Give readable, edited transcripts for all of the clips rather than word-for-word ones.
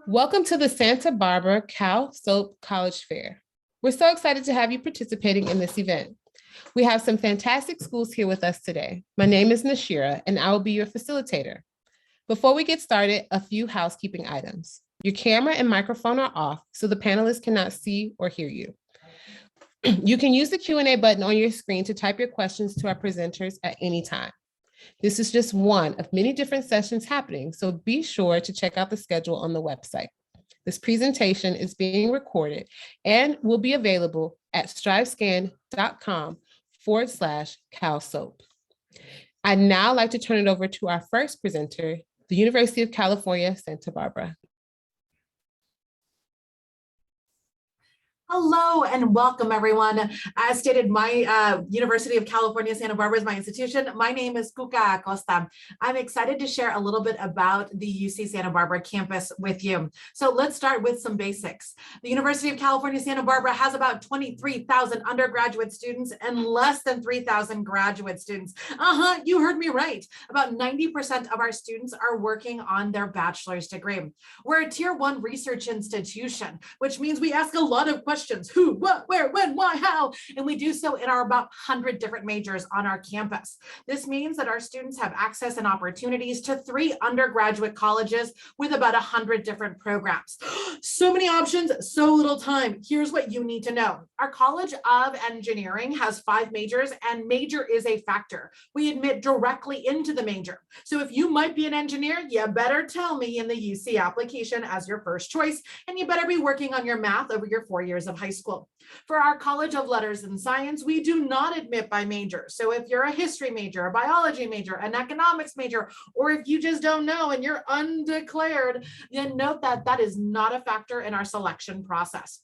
Welcome to the Santa Barbara CalSOAP College Fair. We're so excited to have you participating in this event. We have some fantastic schools here with us today. My name is Nashira, and I will be your facilitator. Before we get started, a few housekeeping items. Your camera and microphone are off, so the panelists cannot see or hear you. You can use the Q&A button on your screen to type your questions to our presenters at any time. This is just one of many different sessions happening, so be sure to check out the schedule on the website. This presentation is being recorded and will be available at strivescan.com/CalSOAP. I'd now like to turn it over to our first presenter, the University of California, Santa Barbara. Hello and welcome, everyone. As stated, my University of California, Santa Barbara is my institution. My name is Cuca Acosta. I'm excited to share a little bit about the UC Santa Barbara campus with you. So let's start with some basics. The University of California, Santa Barbara has about 23,000 undergraduate students and less than 3,000 graduate students. You heard me right. About 90% of our students are working on their bachelor's degree. We're a tier 1 research institution, which means we ask a lot of questions. Who, what, where, when, why, how, and we do so in our about 100 different majors on our campus. This means that our students have access and opportunities to 3 undergraduate colleges with about 100 different programs. So many options, so little time. Here's what you need to know. Our College of Engineering has 5 majors, and major is a factor. We admit directly into the major. So if you might be an engineer, you better tell me in the UC application as your first choice, and you better be working on your math over your 4 years of high school. For our College of Letters and Science, we do not admit by major. So if you're a history major, a biology major, an economics major, or if you just don't know and you're undeclared, then note that that is not a factor in our selection process.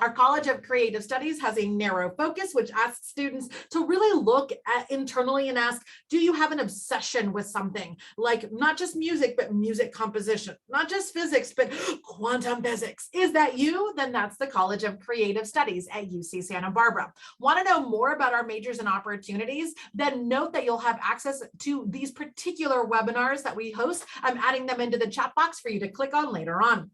Our College of Creative Studies has a narrow focus, which asks students to really look at internally and ask, do you have an obsession with something? Like not just music, but music composition, not just physics, but quantum physics. Is that you? Then that's the College of Creative Studies at UC Santa Barbara. Want to know more about our majors and opportunities? Then note that you'll have access to these particular webinars that we host. I'm adding them into the chat box for you to click on later on.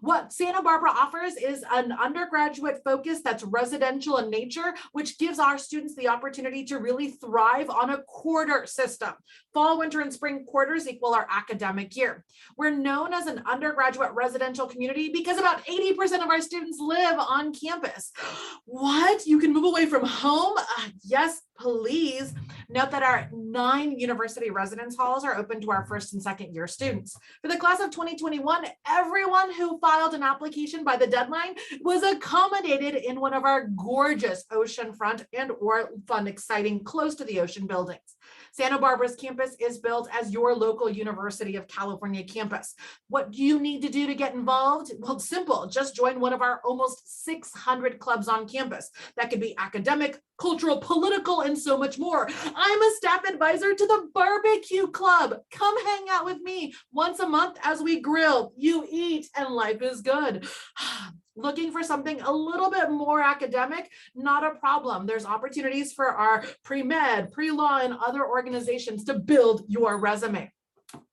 What Santa Barbara offers is an undergraduate focus that's residential in nature, which gives our students the opportunity to really thrive on a quarter system. Fall, winter, and spring quarters equal our academic year. We're known as an undergraduate residential community because about 80% of our students live on campus. What? You can move away from home? Yes, please. Note that our 9 university residence halls are open to our first and second year students. For the class of 2021, everyone who filed an application by the deadline was accommodated in one of our gorgeous oceanfront and or fun, exciting, close to the ocean buildings. Santa Barbara's campus is built as your local University of California campus. What do you need to do to get involved? Well, it's simple. Just join one of our almost 600 clubs on campus. That could be academic, cultural, political, and so much more. I'm a staff advisor to the barbecue club. Come hang out with me once a month as we grill, you eat, and life is good. Looking for something a little bit more academic? Not a problem. There's opportunities for our pre-med, pre-law, and other organizations to build your resume.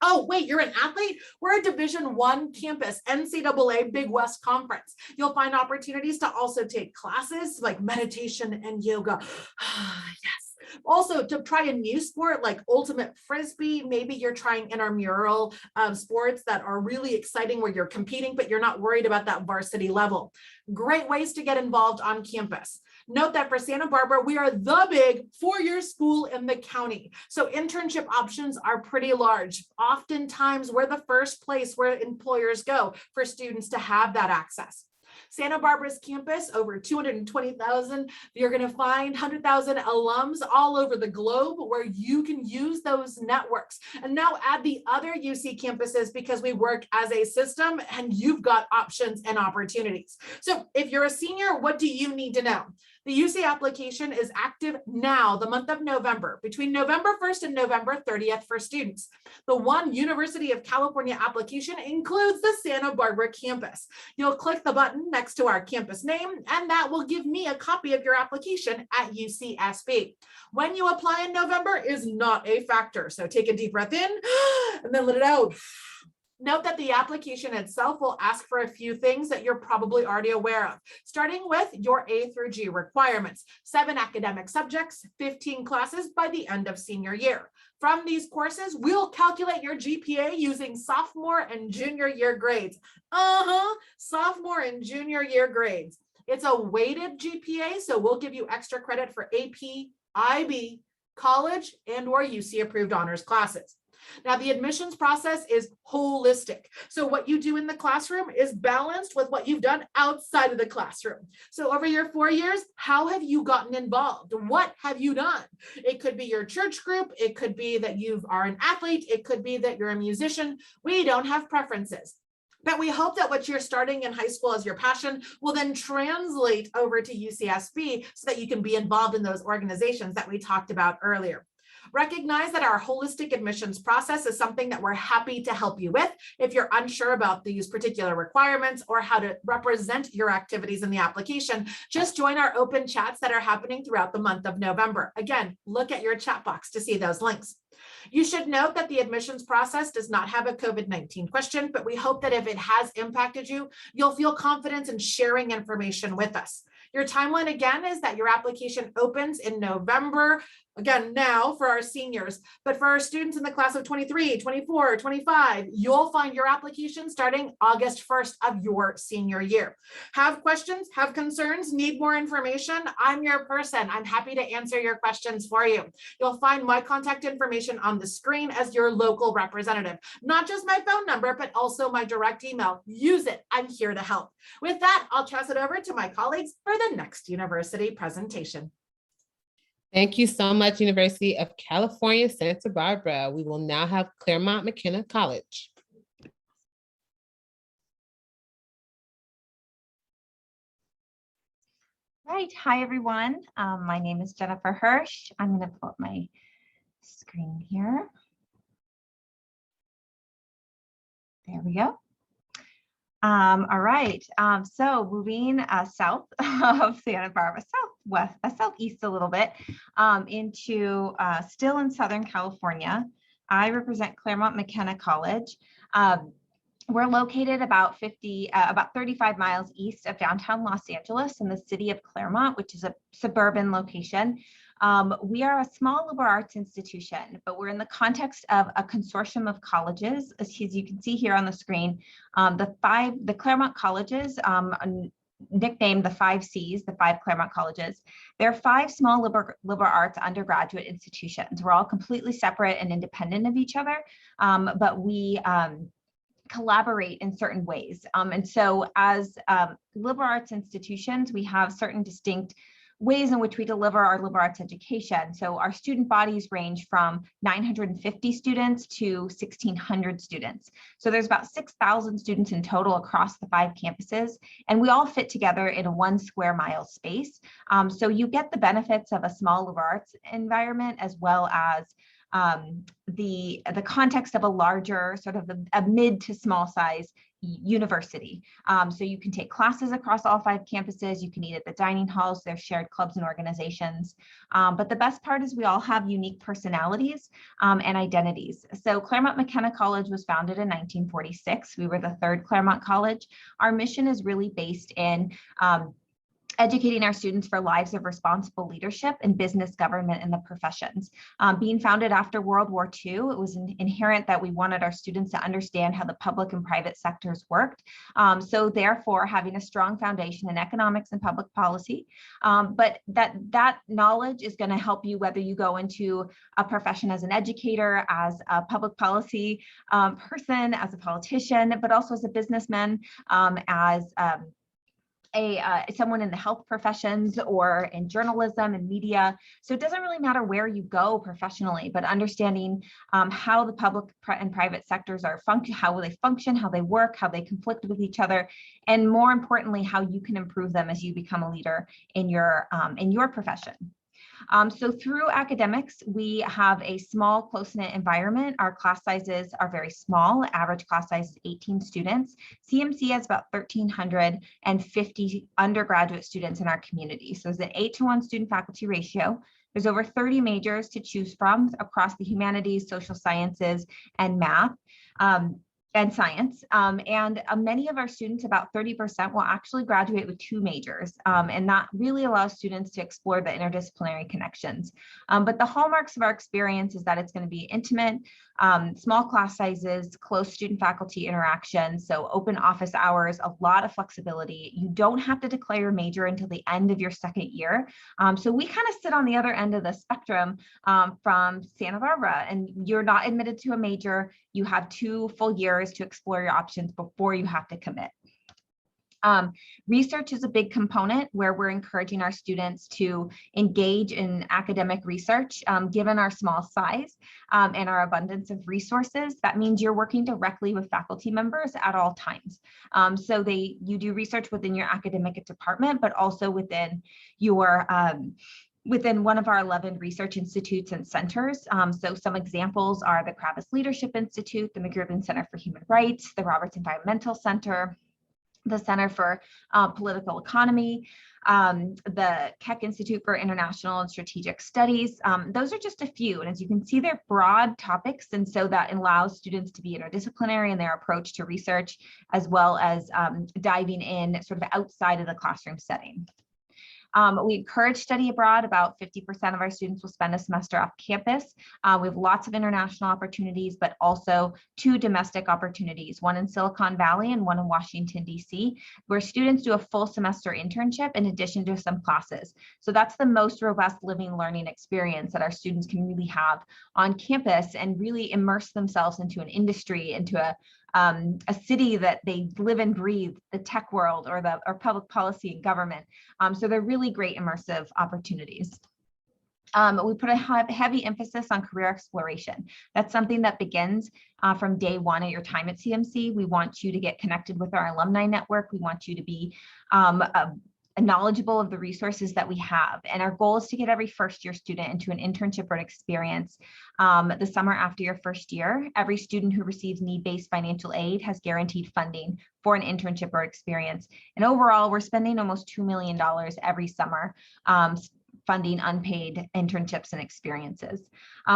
Oh, wait, you're an athlete? We're a Division I campus, NCAA Big West Conference. You'll find opportunities to also take classes like meditation and yoga. Yes. Also, to try a new sport like ultimate frisbee, maybe you're trying intramural sports that are really exciting where you're competing, but you're not worried about that varsity level. Great ways to get involved on campus. Note that for Santa Barbara, we are the big 4-year school in the county. So internship options are pretty large. Oftentimes, we're the first place where employers go for students to have that access. Santa Barbara's campus, over 220,000. You're going to find 100,000 alums all over the globe where you can use those networks. And now add the other UC campuses because we work as a system and you've got options and opportunities. So if you're a senior, what do you need to know? The UC application is active now, the month of November, between November 1st and November 30th for students. The One University of California application includes the Santa Barbara campus. You'll click the button next to our campus name, and that will give me a copy of your application at UCSB. When you apply in November is not a factor, so take a deep breath in and then let it out. Note that the application itself will ask for a few things that you're probably already aware of, starting with your A through G requirements, 7 academic subjects, 15 classes by the end of senior year. From these courses, we'll calculate your GPA using sophomore and junior year grades. Sophomore and junior year grades. It's a weighted GPA, so we'll give you extra credit for AP, IB, college, and/or UC approved honors classes. Now, the admissions process is holistic. So what you do in the classroom is balanced with what you've done outside of the classroom. So over your 4 years, how have you gotten involved? What have you done? It could be your church group. It could be that you are an athlete. It could be that you're a musician. We don't have preferences. But we hope that what you're starting in high school as your passion will then translate over to UCSB so that you can be involved in those organizations that we talked about earlier. Recognize that our holistic admissions process is something that we're happy to help you with if you're unsure about these particular requirements or how to represent your activities in the application. Just join our open chats that are happening throughout the month of November. Again, look at your chat box to see those links. You should note that the admissions process does not have a COVID-19 question, but we hope that if it has impacted you, you'll feel confidence in sharing information with us. Your timeline again is that your application opens in November, again, now for our seniors, but for our students in the class of 23, 24, 25, you'll find your application starting August 1st of your senior year. Have questions, have concerns, need more information? I'm your person. I'm happy to answer your questions for you. You'll find my contact information on the screen as your local representative, not just my phone number, but also my direct email. Use it. I'm here to help. With that, I'll toss it over to my colleagues for the next university presentation. Thank you so much, University of California, Santa Barbara. We will now have Claremont McKenna College. Right. Hi, everyone. My name is Jennifer Hirsch. I'm going to pull up my screen here. There we go. All right. So moving south of Santa Barbara, southeast a little bit, into still in Southern California. I represent Claremont McKenna College. We're located about 35 miles east of downtown Los Angeles in the city of Claremont, which is a suburban location. We are a small liberal arts institution, but we're in the context of a consortium of colleges. As you can see here on the screen, the Claremont colleges, nicknamed the 5 Cs, the 5 Claremont colleges. They're 5 small liberal arts undergraduate institutions. We're all completely separate and independent of each other, but we collaborate in certain ways. And so as liberal arts institutions, we have certain distinct ways in which we deliver our liberal arts education. So our student bodies range from 950 students to 1,600 students. So there's about 6,000 students in total across the 5 campuses, and we all fit together in a 1 square mile space. So you get the benefits of a small liberal arts environment as well as the context of a larger sort of a mid to small size university. So you can take classes across all 5 campuses. You can eat at the dining halls. There's shared clubs and organizations. But the best part is we all have unique personalities and identities. So Claremont McKenna College was founded in 1946. We were the 3rd Claremont college. Our mission is really based in educating our students for lives of responsible leadership in business, government, and the professions. Being founded after World War II, it was inherent that we wanted our students to understand how the public and private sectors worked. So therefore, having a strong foundation in economics and public policy, but that knowledge is going to help you whether you go into a profession as an educator, as a public policy person, as a politician, but also as a businessman, as someone in the health professions or in journalism and media. So it doesn't really matter where you go professionally, but understanding how the public and private sectors are how they function, how they work, how they conflict with each other, and more importantly, how you can improve them as you become a leader in your profession. So through academics, we have a small, close-knit environment. Our class sizes are very small. Average class size is 18 students. CMC has about 1,350 undergraduate students in our community. So it's an 8-to-1 student-faculty ratio. There's over 30 majors to choose from across the humanities, social sciences, and math. and science. And many of our students, about 30%, will actually graduate with 2 majors. And that really allows students to explore the interdisciplinary connections. But the hallmarks of our experience is that it's going to be intimate, small class sizes, close student-faculty interaction, so open office hours, a lot of flexibility. You don't have to declare your major until the end of your second year. So we kind of sit on the other end of the spectrum from Santa Barbara, and you're not admitted to a major. You have 2 full years to explore your options before you have to commit. Research is a big component where we're encouraging our students to engage in academic research. Given our small size and our abundance of resources, that means you're working directly with faculty members at all times. So you do research within your academic department, but also within your within one of our 11 research institutes and centers. So some examples are the Kravis Leadership Institute, the McGribbon Center for Human Rights, the Roberts Environmental Center, the Center for Political Economy, the Keck Institute for International and Strategic Studies. Those are just a few. And as you can see, they're broad topics. And so that allows students to be interdisciplinary in their approach to research, as well as diving in sort of outside of the classroom setting. We encourage study abroad. About 50% of our students will spend a semester off campus. We have lots of international opportunities, but also 2 domestic opportunities, one in Silicon Valley and one in Washington, D.C., where students do a full semester internship in addition to some classes. So that's the most robust living learning experience that our students can really have on campus and really immerse themselves into an industry, into a city that they live and breathe, the tech world or public policy and government. So they're really great immersive opportunities. We put a heavy emphasis on career exploration. That's something that begins from day one at your time at CMC. We want you to get connected with our alumni network. We want you to be knowledgeable of the resources that we have. And our goal is to get every first-year student into an internship or an experience the summer after your first year. Every student who receives need-based financial aid has guaranteed funding for an internship or experience. And overall, we're spending almost $2 million every summer funding unpaid internships and experiences.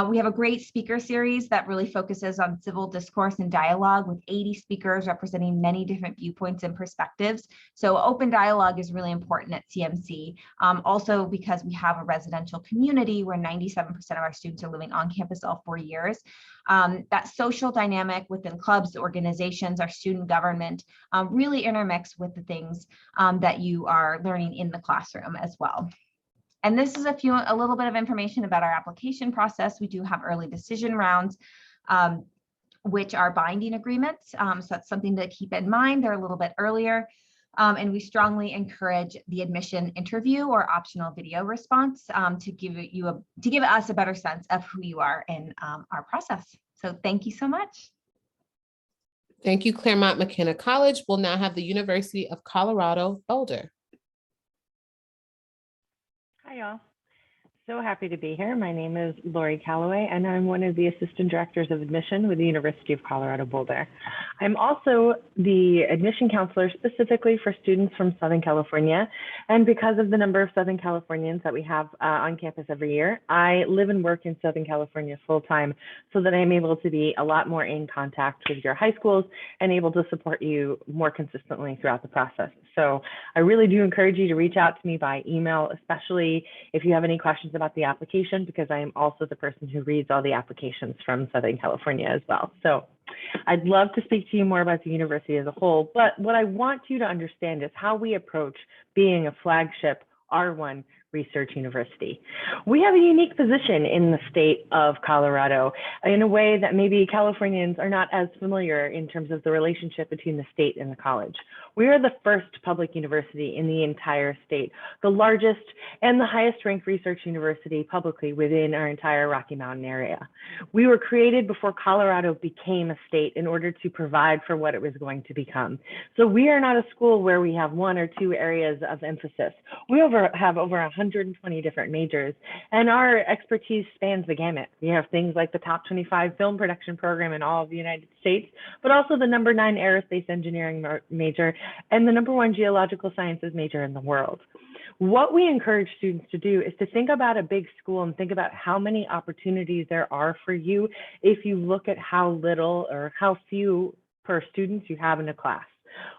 We have a great speaker series that really focuses on civil discourse and dialogue with 80 speakers representing many different viewpoints and perspectives. So open dialogue is really important at CMC. Also because we have a residential community where 97% of our students are living on campus all 4 years. That social dynamic within clubs, organizations, our student government really intermix with the things that you are learning in the classroom as well. And this is a little bit of information about our application process. We do have early decision rounds, which are binding agreements. So that's something to keep in mind. They're a little bit earlier. And we strongly encourage the admission interview or optional video response to give us a better sense of who you are in our process. So thank you so much. Thank you, Claremont McKenna College. We'll now have the University of Colorado, Boulder. Hi, y'all. So happy to be here. My name is Lori Calloway, and I'm one of the Assistant Directors of Admission with the University of Colorado Boulder. I'm also the admission counselor specifically for students from Southern California. And because of the number of Southern Californians that we have on campus every year, I live and work in Southern California full time so that I'm able to be a lot more in contact with your high schools and able to support you more consistently throughout the process. So I really do encourage you to reach out to me by email, especially if you have any questions about the application, because I am also the person who reads all the applications from Southern California as well. So I'd love to speak to you more about the university as a whole, but what I want you to understand is how we approach being a flagship R1 research university. We have a unique position in the state of Colorado in a way that maybe Californians are not as familiar in terms of the relationship between the state and the college. We are the first public university in the entire state, the largest and the highest ranked research university publicly within our entire Rocky Mountain area. We were created before Colorado became a state in order to provide for what it was going to become. So we are not a school where we have 1 or 2 areas of emphasis. We have over 120 different majors, and our expertise spans the gamut. We have things like the top 25 film production program in all of the United States, but also the #9 aerospace engineering major and the #1 geological sciences major in the world. What we encourage students to do is to think about a big school and think about how many opportunities there are for you if you look at how little or how few per students you have in a class.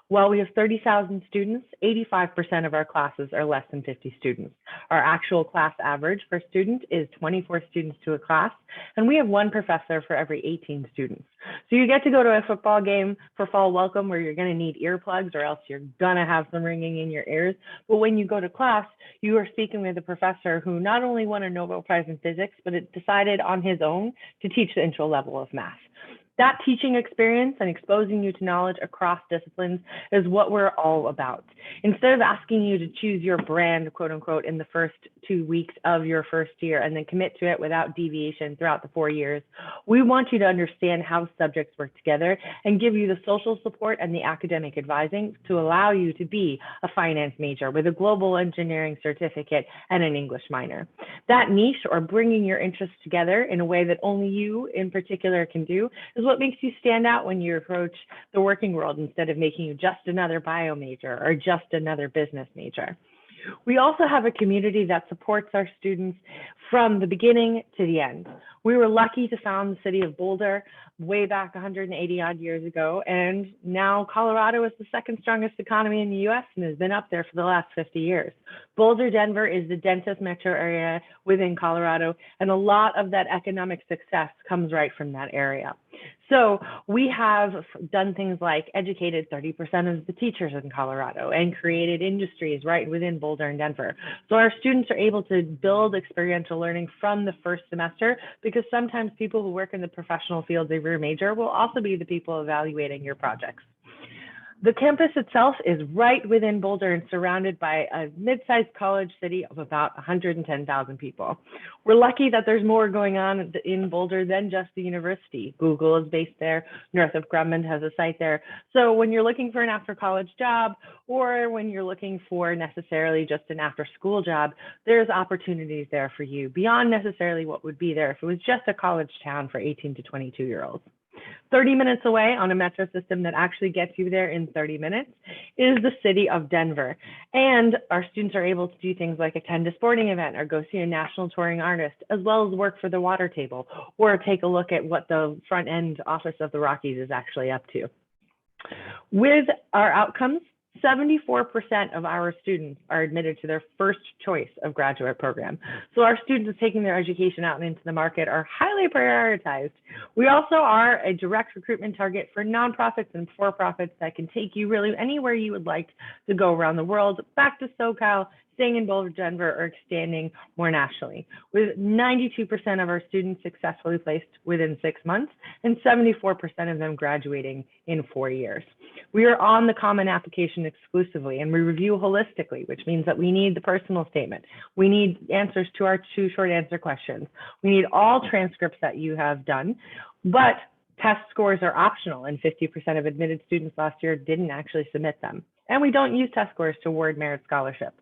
While we have 30,000 students, 85% of our classes are less than 50 students. Our actual class average per student is 24 students to a class, and we have one professor for every 18 students. So you get to go to a football game for fall welcome where you're going to need earplugs or else you're going to have some ringing in your ears. But when you go to class, you are speaking with a professor who not only won a Nobel Prize in physics, but it decided on his own to teach the intro level of math. That teaching experience and exposing you to knowledge across disciplines is what we're all about. Instead of asking you to choose your brand, quote unquote, in the first 2 weeks of your first year and then commit to it without deviation throughout the 4 years, we want you to understand how subjects work together and give you the social support and the academic advising to allow you to be a finance major with a global engineering certificate and an English minor. That niche, or bringing your interests together in a way that only you in particular can do, is what makes you stand out when you approach the working world instead of making you just another bio major or just another business major. We also have a community that supports our students from the beginning to the end. We were lucky to found the city of Boulder way back 180 odd years ago, and now Colorado is the second strongest economy in the US and has been up there for the last 50 years. Boulder, Denver is the densest metro area within Colorado, and a lot of that economic success comes right from that area. So we have done things like educated 30% of the teachers in Colorado and created industries right within Boulder and Denver. So our students are able to build experiential learning from the first semester, because sometimes people who work in the professional fields of your major will also be the people evaluating your projects. The campus itself is right within Boulder and surrounded by a mid-sized college city of about 110,000 people. We're lucky that there's more going on in Boulder than just the university. Google is based there. Northrop Grumman has a site there. So when you're looking for an after-college job, or when you're looking for necessarily just an after-school job, there's opportunities there for you beyond necessarily what would be there if it was just a college town for 18 to 22-year-olds. 30 minutes away on a metro system that actually gets you there in 30 minutes is the city of Denver. And our students are able to do things like attend a sporting event or go see a national touring artist, as well as work for the water table or take a look at what the front end office of the Rockies is actually up to. With our outcomes, 74% of our students are admitted to their first choice of graduate program. So our students taking their education out and into the market are highly prioritized. We also are a direct recruitment target for nonprofits and for-profits that can take you really anywhere you would like to go around the world, back to SoCal, staying in Boulder, Denver, or expanding more nationally, with 92% of our students successfully placed within 6 months and 74% of them graduating in 4 years. We are on the Common Application exclusively, and we review holistically, which means that we need the personal statement. We need answers to our 2 short answer questions. We need all transcripts that you have done, but test scores are optional, and 50% of admitted students last year didn't actually submit them. And we don't use test scores to award merit scholarship.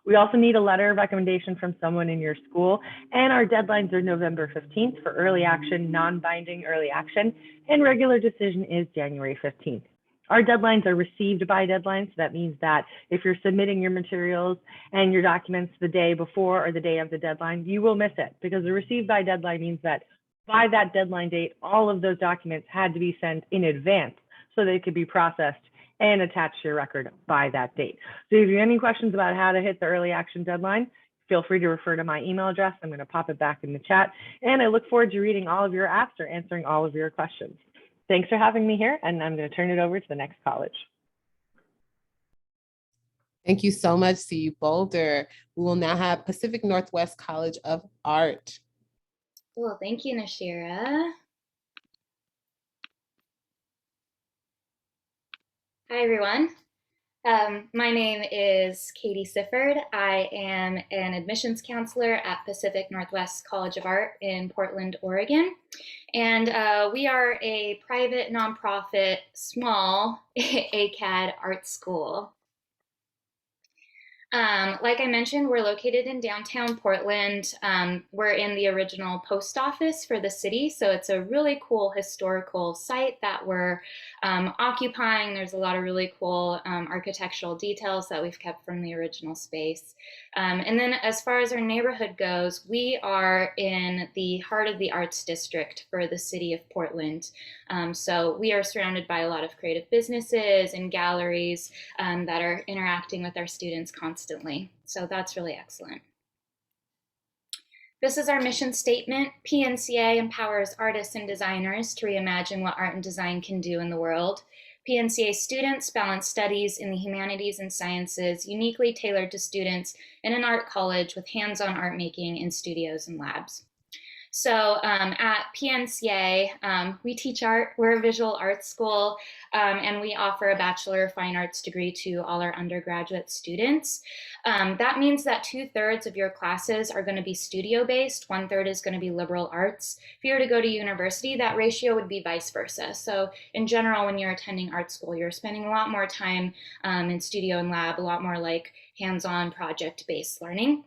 We also need a letter of recommendation from someone in your school, and our deadlines are November 15th for early action, non-binding early action, and regular decision is January 15th. Our deadlines are received by deadlines. So that means that if you're submitting your materials and your documents the day before or the day of the deadline, you will miss it, because the received by deadline means that by that deadline date, all of those documents had to be sent in advance so they could be processed and attached to your record by that date. So if you have any questions about how to hit the early action deadline, feel free to refer to my email address. I'm going to pop it back in the chat. And I look forward to reading all of your asks or answering all of your questions. Thanks for having me here, and I'm going to turn it over to the next college. Thank you so much, CU Boulder. We will now have Pacific Northwest College of Art. Cool, thank you, Nashira. Hi, everyone. My name is Katie Sifford. I am an admissions counselor at Pacific Northwest College of Art in Portland, Oregon. And we are a private, nonprofit, small ACAD art school. Like I mentioned, we're located in downtown Portland. We're in the original post office for the city, so it's a really cool historical site that we're occupying. There's a lot of really cool architectural details that we've kept from the original space. And then as far as our neighborhood goes, we are in the heart of the arts district for the city of Portland. So we are surrounded by a lot of creative businesses and galleries that are interacting with our students constantly. So that's really excellent. This is our mission statement. PNCA empowers artists and designers to reimagine what art and design can do in the world. PNCA students balance studies in the humanities and sciences uniquely tailored to students in an art college with hands-on art making in studios and labs. So at PNCA, we teach art. We're a visual arts school, and we offer a Bachelor of Fine Arts degree to all our undergraduate students. That means that 2/3 of your classes are going to be studio-based, 1/3 is going to be liberal arts. If you were to go to university, that ratio would be vice versa. So in general, when you're attending art school, you're spending a lot more time in studio and lab, a lot more like hands-on project-based learning.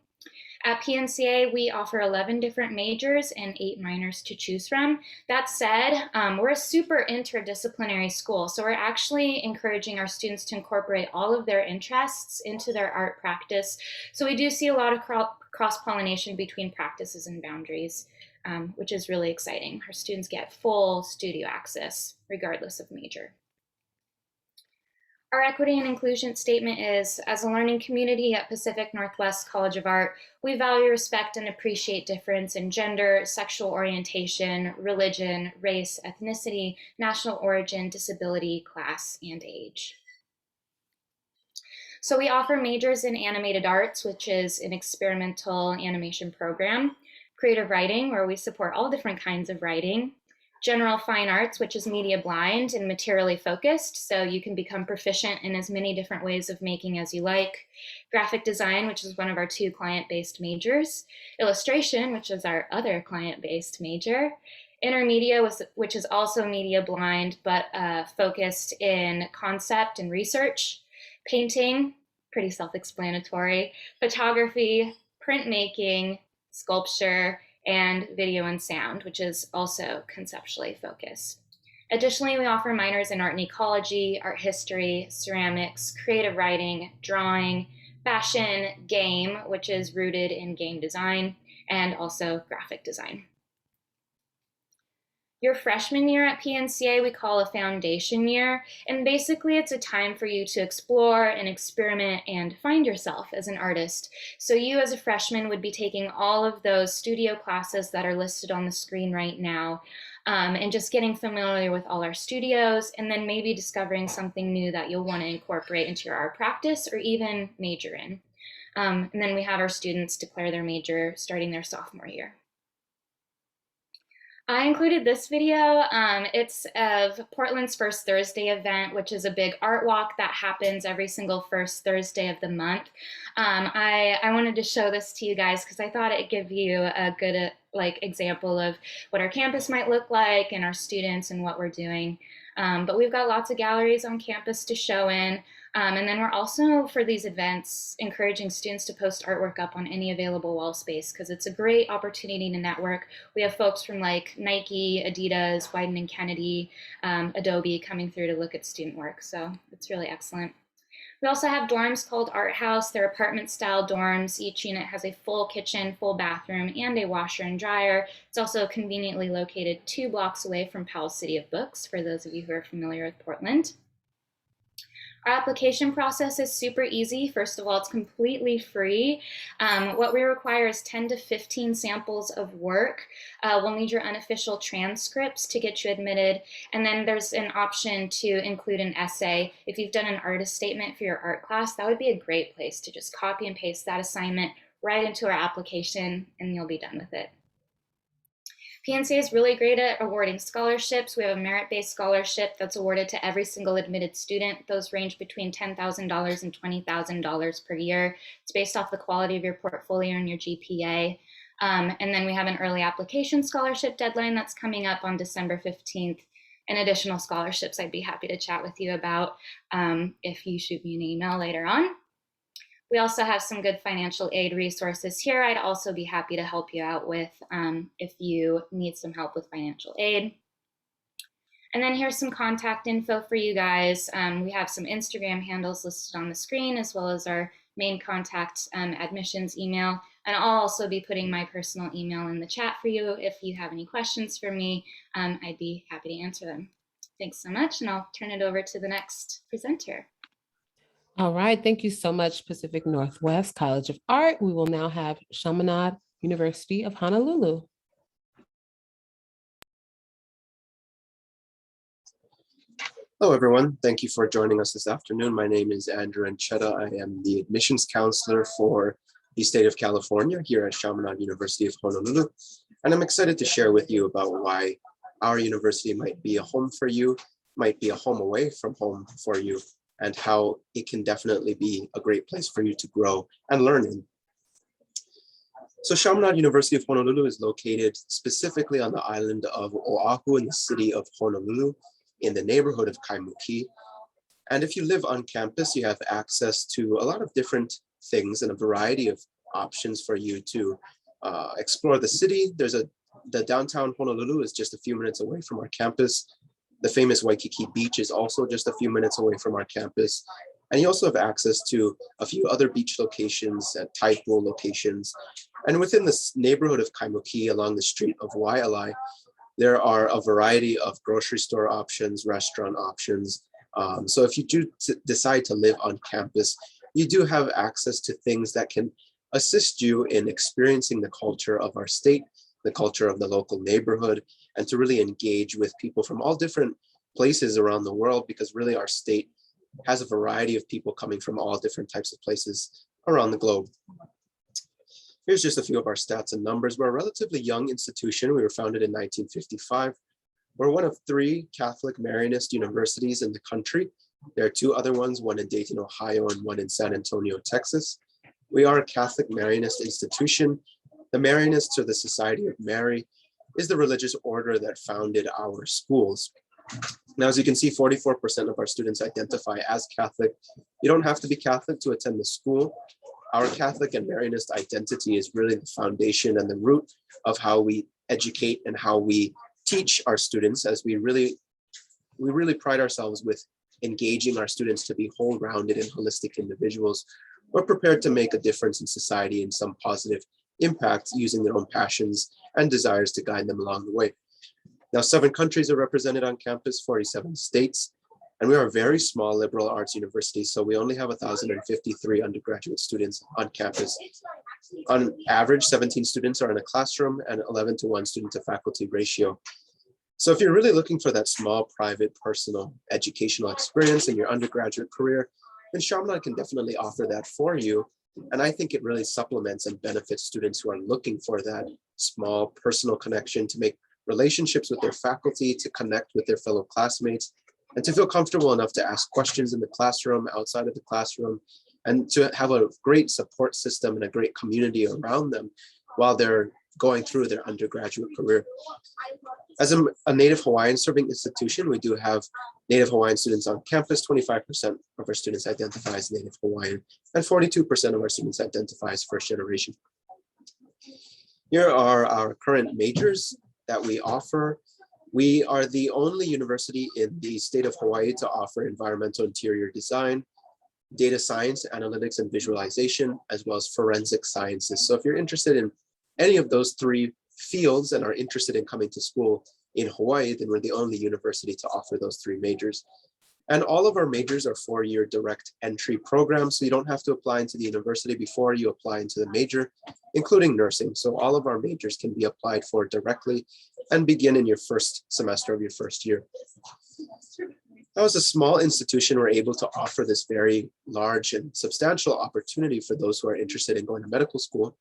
At PNCA, we offer 11 different majors and 8 minors to choose from. That said, we're a super interdisciplinary school, so we're actually encouraging our students to incorporate all of their interests into their art practice. So we do see a lot of cross-pollination between practices and boundaries, which is really exciting. Our students get full studio access, regardless of major. Our equity and inclusion statement is, as a learning community at Pacific Northwest College of Art, we value, respect, and appreciate difference in gender, sexual orientation, religion, race, ethnicity, national origin, disability, class, and age. So we offer majors in animated arts, which is an experimental animation program, creative writing, where we support all different kinds of writing, general fine arts, which is media blind and materially focused, so you can become proficient in as many different ways of making as you like. Graphic design, which is one of our 2 client-based majors. Illustration, which is our other client-based major. Intermedia, which is also media blind, but focused in concept and research. Painting, pretty self-explanatory. Photography, printmaking, sculpture, and video and sound, which is also conceptually focused. Additionally, we offer minors in art and ecology, art history, ceramics, creative writing, drawing, fashion, game, which is rooted in game design, and also graphic design. Your freshman year at PNCA we call a foundation year, and basically it's a time for you to explore and experiment and find yourself as an artist. So you as a freshman would be taking all of those studio classes that are listed on the screen right now, and just getting familiar with all our studios, and then maybe discovering something new that you'll want to incorporate into your art practice or even major in. And then we have our students declare their major starting their sophomore year. I included this video. It's of Portland's First Thursday event, which is a big art walk that happens every single first Thursday of the month. I wanted to show this to you guys because I thought it'd give you a good example of what our campus might look like and our students and what we're doing. But we've got lots of galleries on campus to show in. And then we're also, for these events, encouraging students to post artwork up on any available wall space because it's a great opportunity to network. We have folks from like Nike, Adidas, Wieden & Kennedy, Adobe coming through to look at student work. So it's really excellent. We also have dorms called Art House. They're apartment-style dorms. Each unit has a full kitchen, full bathroom, and a washer and dryer. It's also conveniently located 2 blocks away from Powell City of Books, for those of you who are familiar with Portland. Our application process is super easy. First of all, it's completely free. What we require is 10 to 15 samples of work. We'll need your unofficial transcripts to get you admitted. And then there's an option to include an essay. If you've done an artist statement for your art class, that would be a great place to just copy and paste that assignment right into our application and you'll be done with it. PNCA is really great at awarding scholarships. We have a merit-based scholarship that's awarded to every single admitted student. Those range between $10,000 and $20,000 per year. It's based off the quality of your portfolio and your GPA. And then we have an early application scholarship deadline that's coming up on December 15th. And additional scholarships I'd be happy to chat with you about if you shoot me an email later on. We also have some good financial aid resources here. I'd also be happy to help you out with if you need some help with financial aid. And then here's some contact info for you guys. We have some Instagram handles listed on the screen, as well as our main contact admissions email. And I'll also be putting my personal email in the chat for you. If you have any questions for me, I'd be happy to answer them. Thanks so much, and I'll turn it over to the next presenter. All right, thank you so much, Pacific Northwest College of Art. We will now have Chaminade University of Honolulu. Hello, everyone. Thank you for joining us this afternoon. My name is Andrew Anchetta. I am the admissions counselor for the state of California here at Chaminade University of Honolulu. And I'm excited to share with you about why our university might be a home for you, might be a home away from home for you, and how it can definitely be a great place for you to grow and learn in. So Chaminade University of Honolulu is located specifically on the island of Oahu in the city of Honolulu, in the neighborhood of Kaimuki. And if you live on campus, you have access to a lot of different things and a variety of options for you to explore the city. The downtown Honolulu is just a few minutes away from our campus. The famous Waikiki Beach is also just a few minutes away from our campus. And you also have access to a few other beach locations and tide pool locations. And within this neighborhood of Kaimuki, along the street of Waialae, there are a variety of grocery store options, restaurant options. So if you do decide to live on campus, you do have access to things that can assist you in experiencing the culture of our state, the culture of the local neighborhood, and to really engage with people from all different places around the world, because really our state has a variety of people coming from all different types of places around the globe. Here's just a few of our stats and numbers. We're a relatively young institution. We were founded in 1955. We're one of 3 Catholic Marianist universities in the country. There are 2 other ones, one in Dayton, Ohio, and one in San Antonio, Texas. We are a Catholic Marianist institution. The Marianists, or the Society of Mary, is the religious order that founded our schools. Now, as you can see, 44% of our students identify as Catholic. You don't have to be Catholic to attend the school. Our Catholic and Marianist identity is really the foundation and the root of how we educate and how we teach our students, as we really pride ourselves with engaging our students to be whole-rounded and holistic individuals who are prepared to make a difference in society and some positive impact using their own passions and desires to guide them along the way. Now, 7 countries are represented on campus, 47 states. And we are a very small liberal arts university, so we only have 1,053 undergraduate students on campus. On average, 17 students are in a classroom and 11 to 1 student to faculty ratio. So if you're really looking for that small, private, personal educational experience in your undergraduate career, then Chaminade can definitely offer that for you. And I think it really supplements and benefits students who are looking for that small, personal connection, to make relationships with their faculty, to connect with their fellow classmates, and to feel comfortable enough to ask questions in the classroom, outside of the classroom, and to have a great support system and a great community around them while they're going through their undergraduate career. As a Native Hawaiian serving institution, we do have Native Hawaiian students on campus. 25% of our students identify as Native Hawaiian, and 42% of our students identify as first generation. Here are our current majors that we offer. We are the only university in the state of Hawaii to offer environmental interior design, data science, analytics, and visualization, as well as forensic sciences. So if you're interested in any of those 3 fields and are interested in coming to school in Hawaii, then we're the only university to offer those 3 majors. And all of our majors are 4-year direct entry programs, so you don't have to apply into the university before you apply into the major, including nursing. So all of our majors can be applied for directly and begin in your first semester of your first year. Now, as a small institution, we're able to offer this very large and substantial opportunity for those who are interested in going to medical school.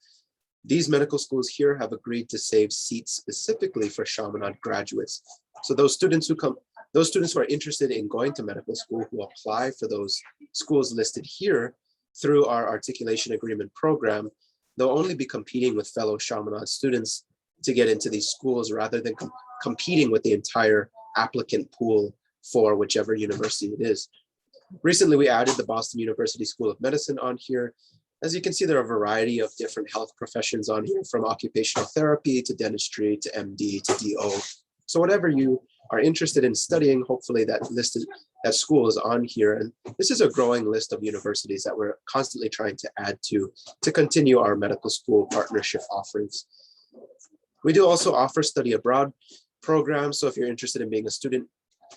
These medical schools here have agreed to save seats specifically for Chaminade graduates. So those students who are interested in going to medical school, who apply for those schools listed here through our articulation agreement program, they'll only be competing with fellow Chaminade students to get into these schools, rather than competing with the entire applicant pool for whichever university it is. Recently, we added the Boston University School of Medicine on here. As you can see, there are a variety of different health professions on here, from occupational therapy to dentistry to MD to DO. So whatever you are interested in studying, hopefully that school is on here. And this is a growing list of universities that we're constantly trying to add to continue our medical school partnership offerings. We do also offer study abroad programs. So if you're interested in being a student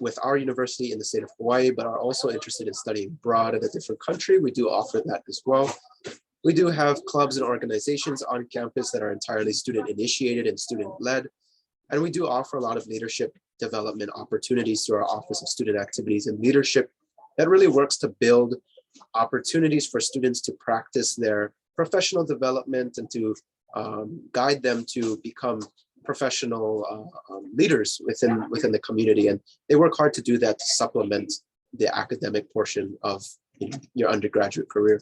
with our university in the state of Hawaii, but are also interested in studying abroad in a different country, we do offer that as well. We do have clubs and organizations on campus that are entirely student initiated and student led. And we do offer a lot of leadership development opportunities through our Office of Student Activities and Leadership that really works to build opportunities for students to practice their professional development and to guide them to become professional leaders within the community. And they work hard to do that to supplement the academic portion of your undergraduate career.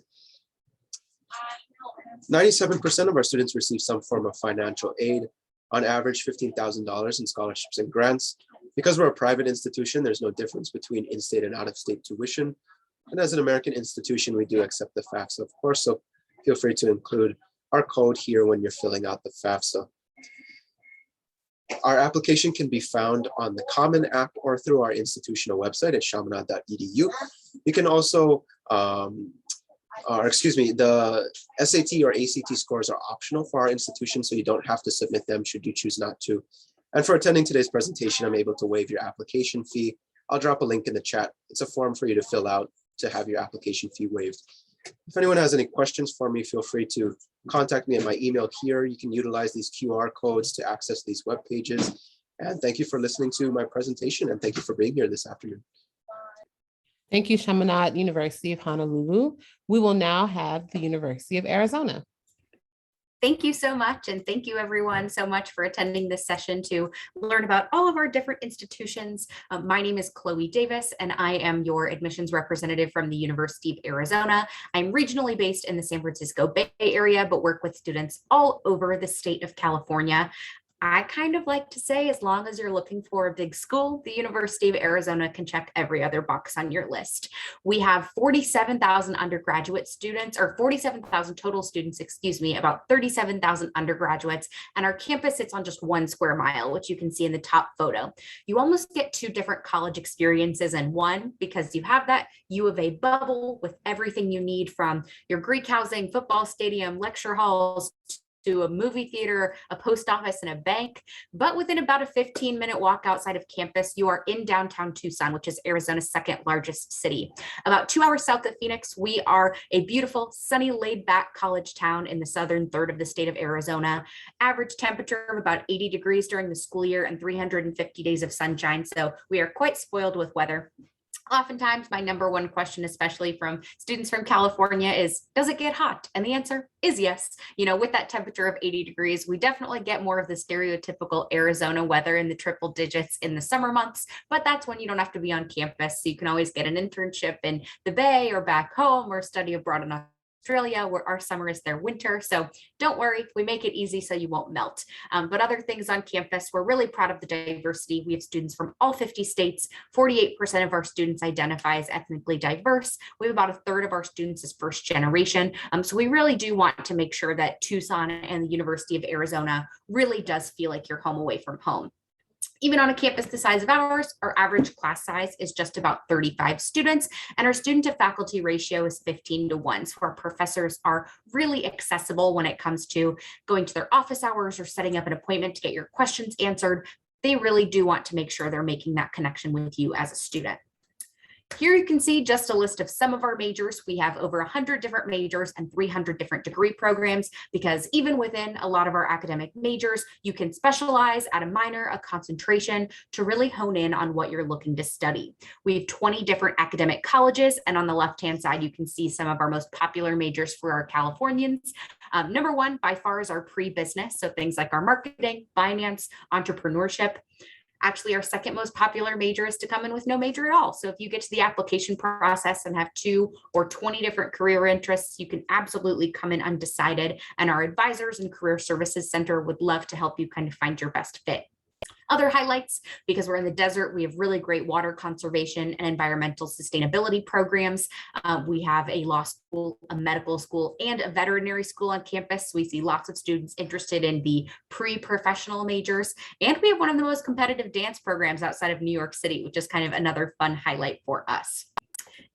97% of our students receive some form of financial aid, on average $15,000 in scholarships and grants. Because we're a private institution, there's no difference between in-state and out-of-state tuition. And as an American institution, we do accept the FAFSA, of course, so feel free to include our code here when you're filling out the FAFSA. Our application can be found on the Common app or through our institutional website at chaminade.edu. You can also, the SAT or ACT scores are optional for our institution, so you don't have to submit them should you choose not to. And for attending today's presentation, I'm able to waive your application fee. I'll drop a link in the chat. It's a form for you to fill out to have your application fee waived. If anyone has any questions for me, feel free to contact me at my email here. You can utilize these QR codes to access these web pages. And thank you for listening to my presentation, and thank you for being here this afternoon. Thank you, Chaminade University of Honolulu. We will now have the University of Arizona. Thank you so much. And thank you everyone so much for attending this session to learn about all of our different institutions. My name is Chloe Davis, and I am your admissions representative from the University of Arizona. I'm regionally based in the San Francisco Bay Area, but work with students all over the state of California. I kind of like to say, as long as you're looking for a big school, the University of Arizona can check every other box on your list. We have 47,000 undergraduate students, or 47,000 total students, excuse me, about 37,000 undergraduates, and our campus sits on just 1 square mile, which you can see in the top photo. You almost get 2 different college experiences in one, because you have that U of A bubble with everything you need, from your Greek housing, football stadium, lecture halls, to a movie theater, a post office, and a bank. But within about a 15-minute walk outside of campus, you are in downtown Tucson, which is Arizona's 2nd largest city. About 2 hours south of Phoenix, we are a beautiful, sunny, laid-back college town in the southern third of the state of Arizona. Average temperature of about 80 degrees during the school year and 350 days of sunshine. So we are quite spoiled with weather. Oftentimes, my number one question, especially from students from California, is, does it get hot? And the answer is yes. You know, with that temperature of 80 degrees, we definitely get more of the stereotypical Arizona weather in the triple digits in the summer months, but that's when you don't have to be on campus. So you can always get an internship in the Bay or back home, or study abroad in Australia, where our summer is their winter. So don't worry, we make it easy so you won't melt. But other things on campus, we're really proud of the diversity. We have students from all 50 states. 48% of our students identify as ethnically diverse. We have about a third of our students as first generation. So we really do want to make sure that Tucson and the University of Arizona really does feel like you're home away from home. Even on a campus the size of ours, our average class size is just about 35 students, and our student to faculty ratio is 15:1. So our professors are really accessible when it comes to going to their office hours or setting up an appointment to get your questions answered. They really do want to make sure they're making that connection with you as a student. Here you can see just a list of some of our majors. We have over 100 different majors and 300 different degree programs, because even within a lot of our academic majors, you can specialize, add a minor, a concentration to really hone in on what you're looking to study. We have 20 different academic colleges, and on the left-hand side, you can see some of our most popular majors for our Californians. Number one by far is our pre-business, so things like our marketing, finance, entrepreneurship. Actually, our second most popular major is to come in with no major at all. So if you get to the application process and have 2 or 20 different career interests, you can absolutely come in undecided. And our advisors and career services center would love to help you kind of find your best fit. Other highlights, because we're in the desert, we have really great water conservation and environmental sustainability programs. We have a law school, a medical school, and a veterinary school on campus. We see lots of students interested in the pre-professional majors. And we have one of the most competitive dance programs outside of New York City, which is kind of another fun highlight for us.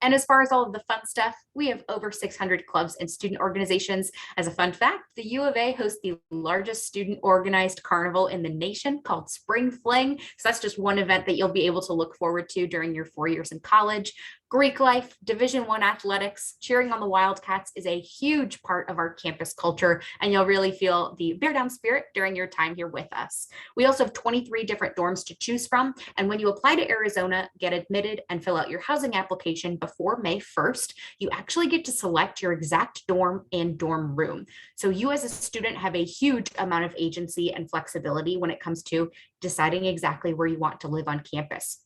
And as far as all of the fun stuff, we have over 600 clubs and student organizations. As a fun fact, the U of A hosts the largest student organized carnival in the nation called Spring Fling. So that's just one event that you'll be able to look forward to during your 4 years in college. Greek life, Division I athletics, cheering on the Wildcats is a huge part of our campus culture, and you'll really feel the bear down spirit during your time here with us. We also have 23 different dorms to choose from, and when you apply to Arizona, get admitted, and fill out your housing application before May 1st, you actually get to select your exact dorm and dorm room. So you as a student have a huge amount of agency and flexibility when it comes to deciding exactly where you want to live on campus.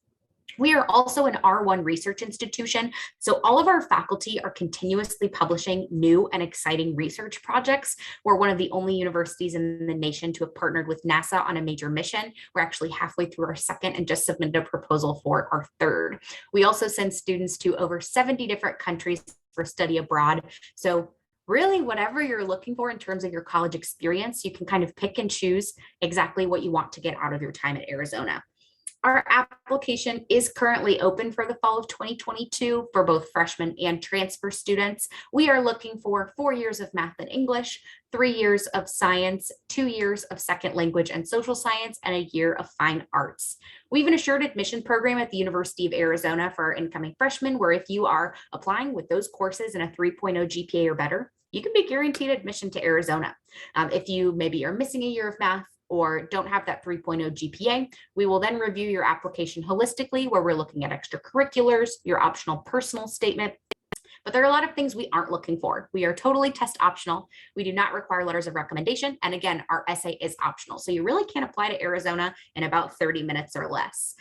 We are also an R1 research institution, so all of our faculty are continuously publishing new and exciting research projects. We're one of the only universities in the nation to have partnered with NASA on a major mission. We're actually halfway through our second and just submitted a proposal for our third. We also send students to over 70 different countries for study abroad. So really, whatever you're looking for in terms of your college experience, you can kind of pick and choose exactly what you want to get out of your time at Arizona. Our application is currently open for the fall of 2022 for both freshmen and transfer students. We are looking for 4 years of math and English, 3 years of science, 2 years of second language and social science, and a year of fine arts. We have an assured admission program at the University of Arizona for our incoming freshmen, where if you are applying with those courses and a 3.0 GPA or better, you can be guaranteed admission to Arizona. If you maybe are missing a year of math, or don't have that 3.0 GPA, we will then review your application holistically, where we're looking at extracurriculars, your optional personal statement. But there are a lot of things we aren't looking for. We are totally test optional. We do not require letters of recommendation. And again, our essay is optional. So you really can't apply to Arizona in about 30 minutes or less.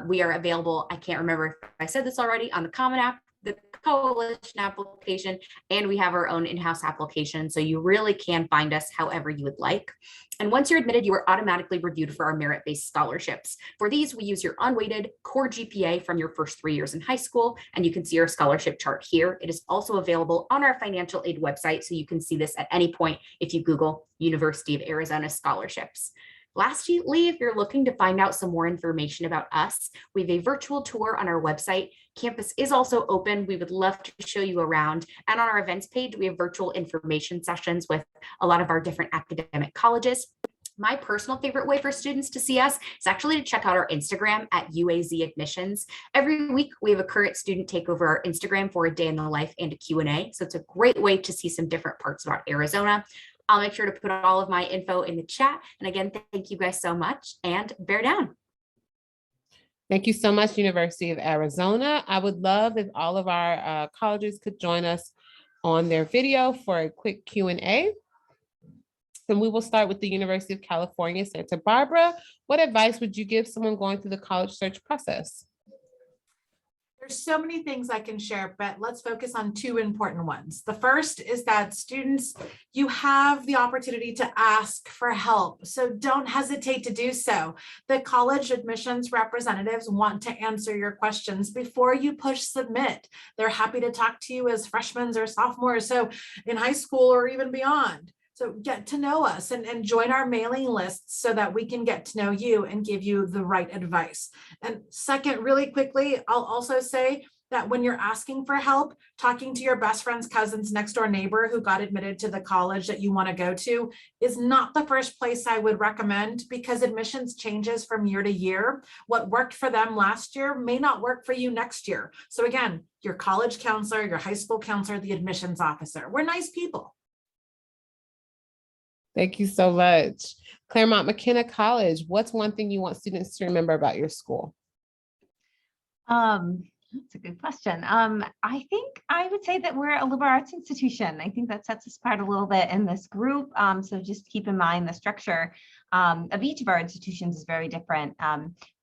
We are available, I can't remember if I said this already, on the Common App, the Coalition application, and we have our own in-house application. So you really can find us however you would like. And once you're admitted, you are automatically reviewed for our merit-based scholarships. For these, we use your unweighted core GPA from your first 3 years in high school, and you can see our scholarship chart here. It is also available on our financial aid website, so you can see this at any point if you Google University of Arizona scholarships. Lastly, if you're looking to find out some more information about us, we have a virtual tour on our website. Campus is also open. We would love to show you around. And on our events page, we have virtual information sessions with a lot of our different academic colleges. My personal favorite way for students to see us is actually to check out our Instagram at UAZ Admissions. Every week, we have a current student take over our Instagram for a day in the life and a Q&A. So it's a great way to see some different parts about Arizona. I'll make sure to put all of my info in the chat. And again, thank you guys so much, and bear down. Thank you so much, University of Arizona. I would love if all of our colleges could join us on their video for a quick Q&A. And we will start with the University of California, Santa Barbara. What advice would you give someone going through the college search process? There's so many things I can share, but let's focus on two important ones. The first is that students, you have the opportunity to ask for help, so don't hesitate to do so. The college admissions representatives want to answer your questions before you push submit. They're happy to talk to you as freshmen or sophomores, so in high school or even beyond. So get to know us and join our mailing lists so that we can get to know you and give you the right advice. And second, really quickly, I'll also say that when you're asking for help, talking to your best friend's cousin's next door neighbor who got admitted to the college that you want to go to is not the first place I would recommend, because admissions changes from year to year. What worked for them last year may not work for you next year. So again, your college counselor, your high school counselor, the admissions officer, we're nice people. Thank you so much. Claremont McKenna College, what's one thing you want students to remember about your school? That's a good question. I think I would say that we're a liberal arts institution. I think that sets us apart a little bit in this group. So just keep in mind the structure of each of our institutions is very different.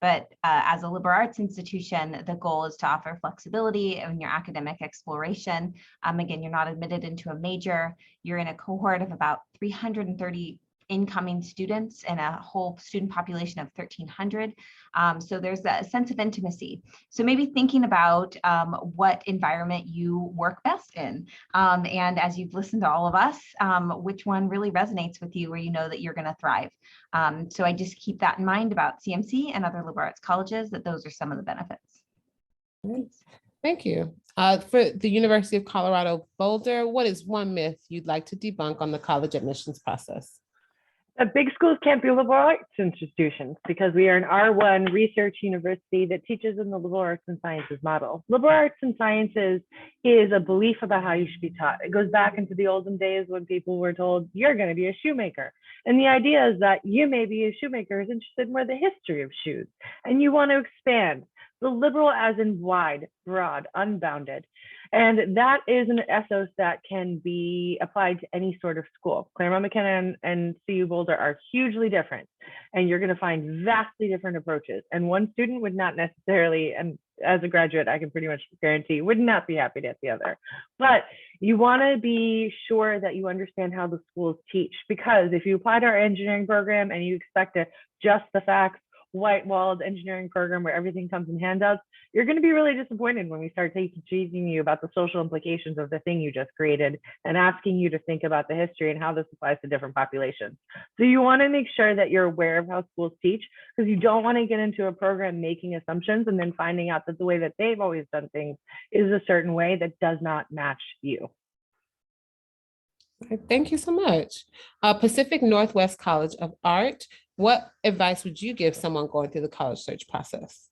But as a liberal arts institution, the goal is to offer flexibility in your academic exploration. Again, you're not admitted into a major. You're in a cohort of about 330 incoming students and a whole student population of 1,300. So there's a sense of intimacy. So maybe thinking about what environment you work best in. And as you've listened to all of us, which one really resonates with you where you know that you're going to thrive. So I just keep that in mind about CMC and other liberal arts colleges, that those are some of the benefits. Thank you. For the University of Colorado Boulder, what is one myth you'd like to debunk on the college admissions process? That big schools can't be liberal arts institutions because we are an R1 research university that teaches in the liberal arts and sciences model. Liberal arts and sciences is a belief about how you should be taught. It goes back into the olden days when people were told, you're going to be a shoemaker. And the idea is that you may be a shoemaker is interested in more the history of shoes, and you want to expand. The liberal as in wide, broad, unbounded. And that is an ethos that can be applied to any sort of school. Claremont, McKenna, and CU Boulder are hugely different. And you're going to find vastly different approaches. And one student would not necessarily, and as a graduate, I can pretty much guarantee, would not be happy to have the other. But you want to be sure that you understand how the schools teach. Because if you apply to our engineering program and you expect a just the facts, white-walled engineering program where everything comes in handouts, you're going to be really disappointed when we start teaching you about the social implications of the thing you just created and asking you to think about the history and how this applies to different populations. So you want to make sure that you're aware of how schools teach, because you don't want to get into a program making assumptions and then finding out that the way that they've always done things is a certain way that does not match you. Thank you so much. Pacific Northwest College of Art, what advice would you give someone going through the college search process?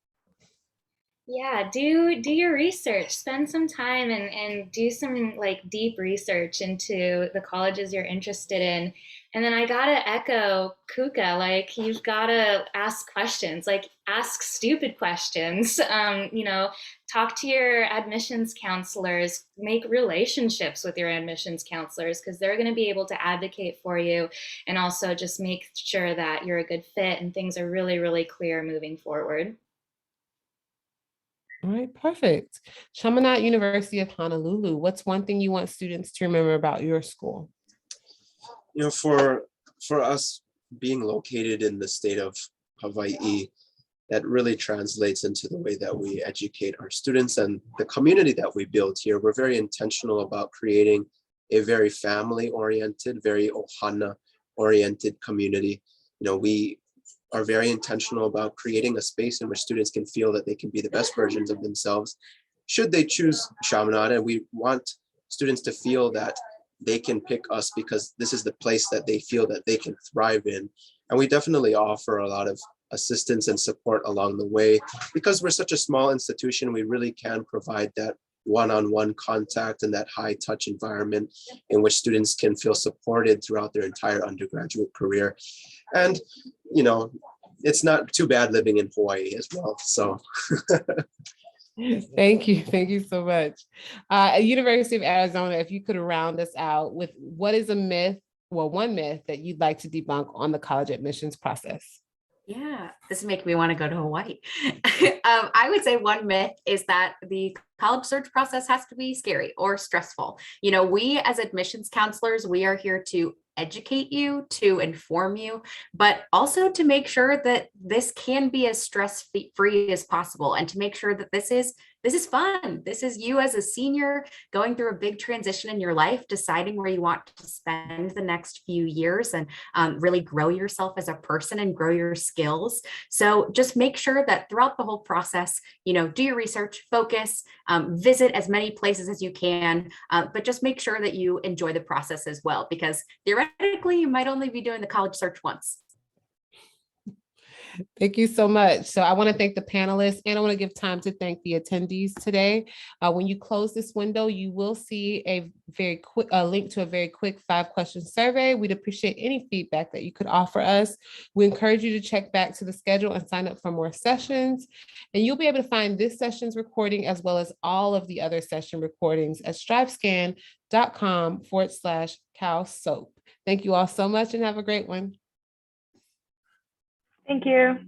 Yeah, do your research. Spend some time and do some like deep research into the colleges you're interested in. And then I gotta echo Kuka, like you've gotta ask questions, like ask stupid questions. Talk to your admissions counselors, make relationships with your admissions counselors, because they're gonna be able to advocate for you and also just make sure that you're a good fit and things are really, really clear moving forward. All right, perfect. Chaminade University of Honolulu, what's one thing you want students to remember about your school? For us being located in the state of Hawaii, that really translates into the way that we educate our students and the community that we build here. We're very intentional about creating a very family-oriented, very ohana-oriented community. We are very intentional about creating a space in which students can feel that they can be the best versions of themselves should they choose Chaminade. And we want students to feel that they can pick us because this is the place that they feel that they can thrive in. And we definitely offer a lot of assistance and support along the way. Because we're such a small institution, we really can provide that one-on-one contact and that high touch environment in which students can feel supported throughout their entire undergraduate career. And, it's not too bad living in Hawaii as well, so. Thank you so much. University of Arizona, if you could round us out with what is one myth that you'd like to debunk on the college admissions process? Yeah, this is making me want to go to Hawaii. I would say one myth is that the college search process has to be scary or stressful. We as admissions counselors, we are here to educate you, to inform you, but also to make sure that this can be as stress-free as possible and to make sure that this is fun. This is you as a senior going through a big transition in your life, deciding where you want to spend the next few years and really grow yourself as a person and grow your skills. So just make sure that throughout the whole process, do your research, focus, visit as many places as you can, but just make sure that you enjoy the process as well, because theoretically you might only be doing the college search once. Thank you so much. So I want to thank the panelists and I want to give time to thank the attendees today. When you close this window, you will see a very quick link to a very quick 5-question survey. We'd appreciate any feedback that you could offer us. We encourage you to check back to the schedule and sign up for more sessions. And you'll be able to find this session's recording as well as all of the other session recordings at strivescan.com/CalSOAP. Thank you all so much and have a great one. Thank you.